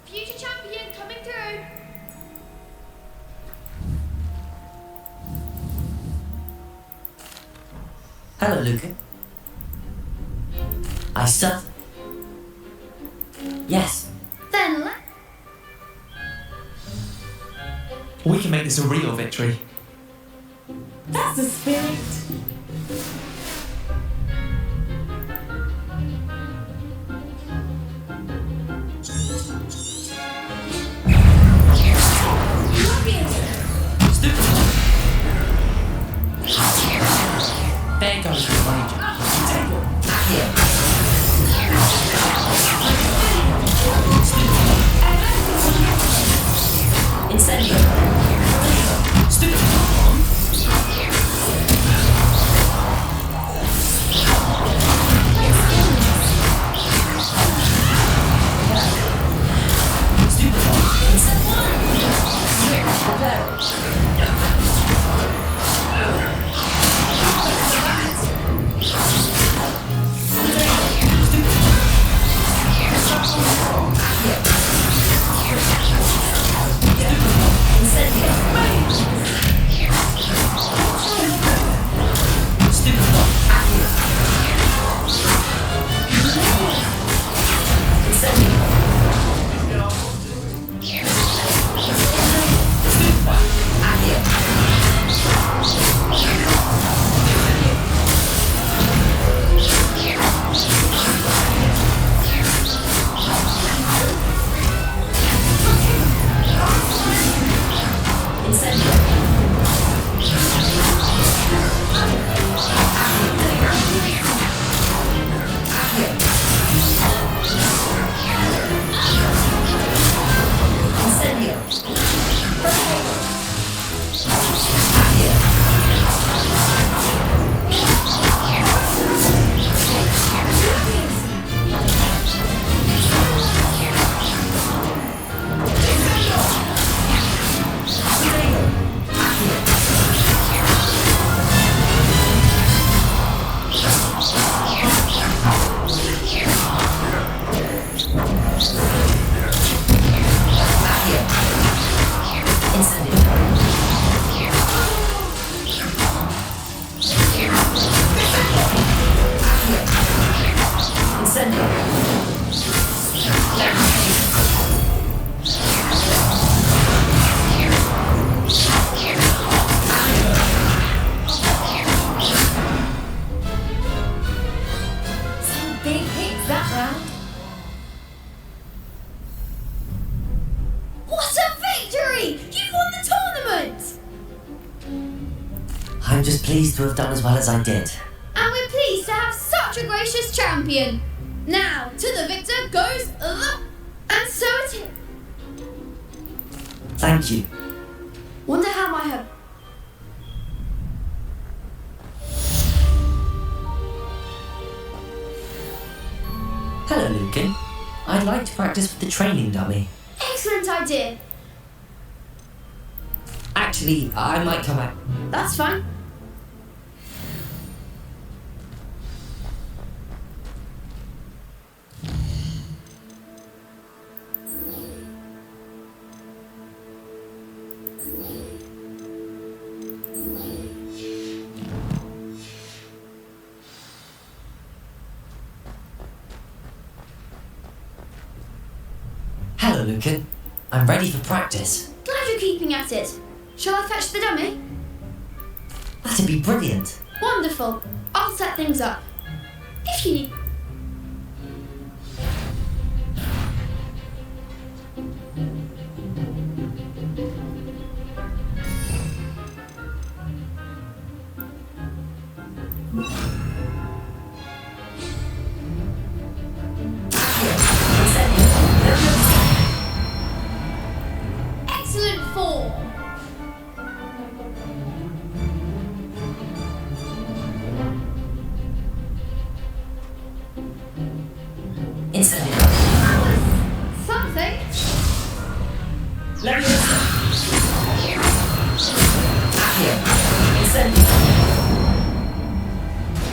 Future champion coming through. Hello, Luca. I stuff. Yes. Then let. We can make this a real victory. That's the spirit. There goes the wager. Incendio. I'm just pleased to have done as well as I did. And we're pleased to have such a gracious champion. Now, to the victor goes the... And so it is. Thank you. Wonder how I have... Hello, Lucan. I'd like to practice with the training dummy. Excellent idea. Actually, I might come out. That's fine. Hello, Lucan. I'm ready for practice. Glad you're keeping at it. Shall I fetch the dummy? That'd be brilliant. Wonderful. I'll set things up. If you need... Excellent form. Instantly. Something. Let me Here. Instantly.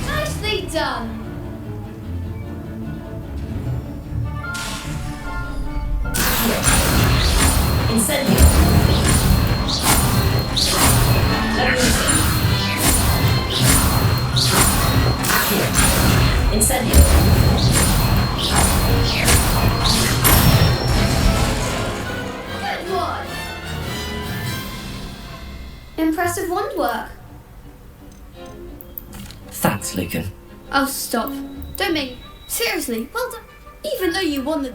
Nicely done. Here. Incendio. Let me Here. Incendio. Good one. Impressive wand work. Thanks, Lucan. Oh, stop. Don't make... Seriously, well done. Even though you won the...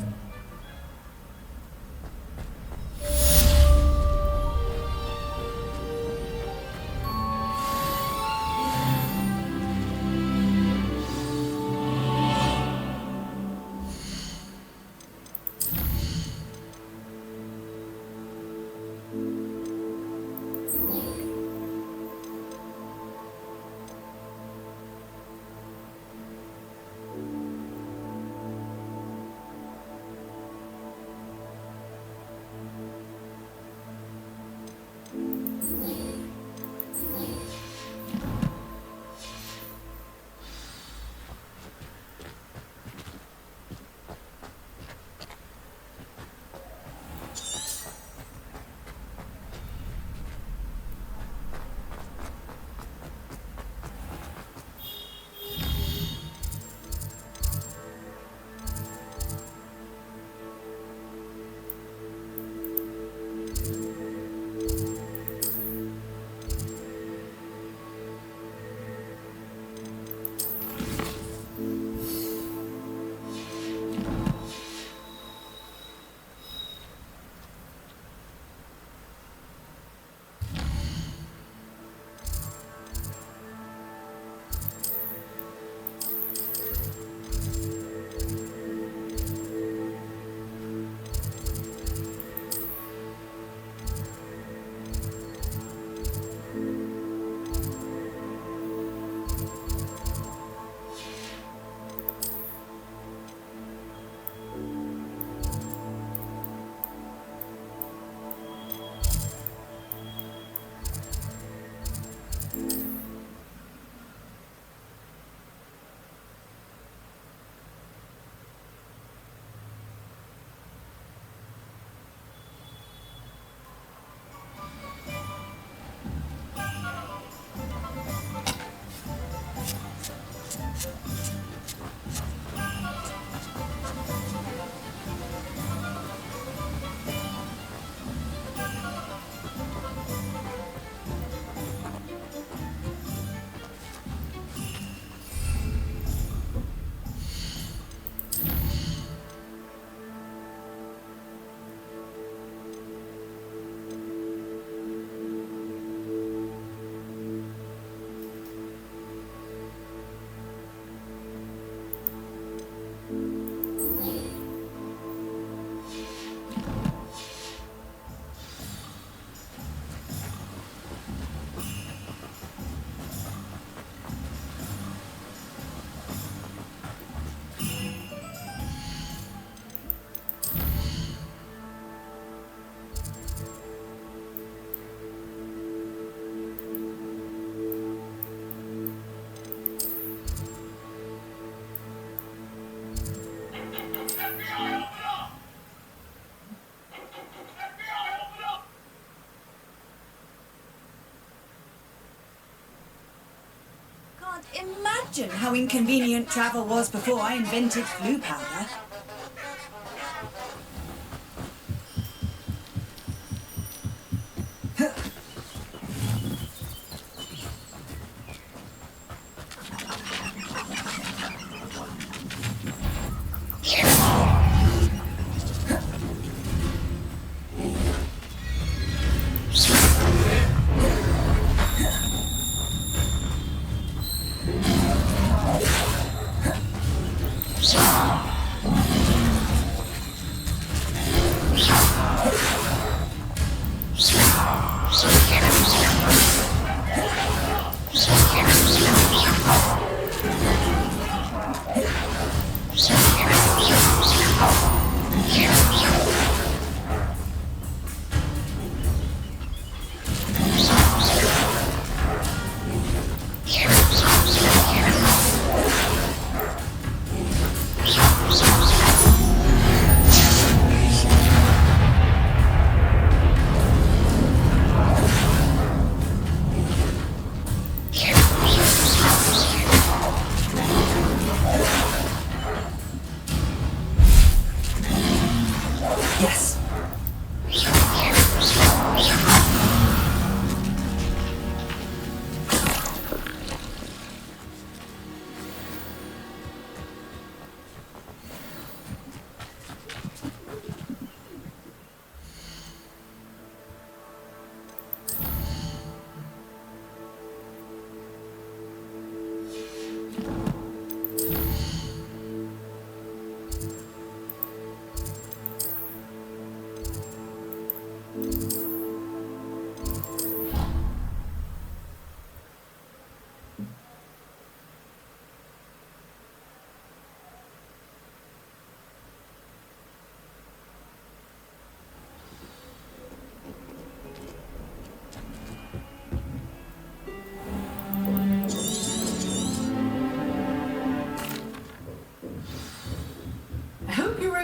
can't imagine how inconvenient travel was before I invented flu powder.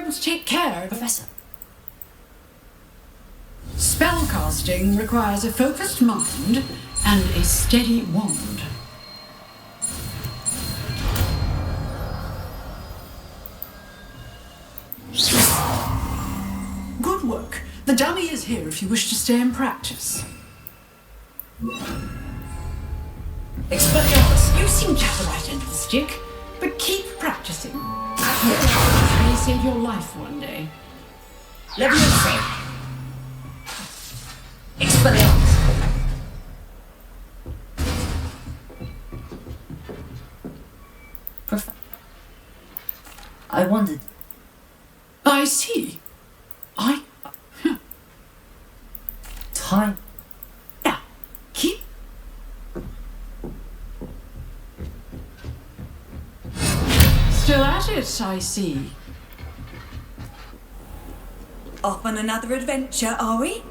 To take care of Professor. Spellcasting requires a focused mind and a steady wand. Good work. The dummy is here if you wish to stay and practice. Expelliarmus, you seem to have the right end of the stick, but keep practicing. It may save your life one day. Leviosa! Expelliarmus! I wondered. I see. Time. Now, keep. Still at it, I see. Off on another adventure, are we?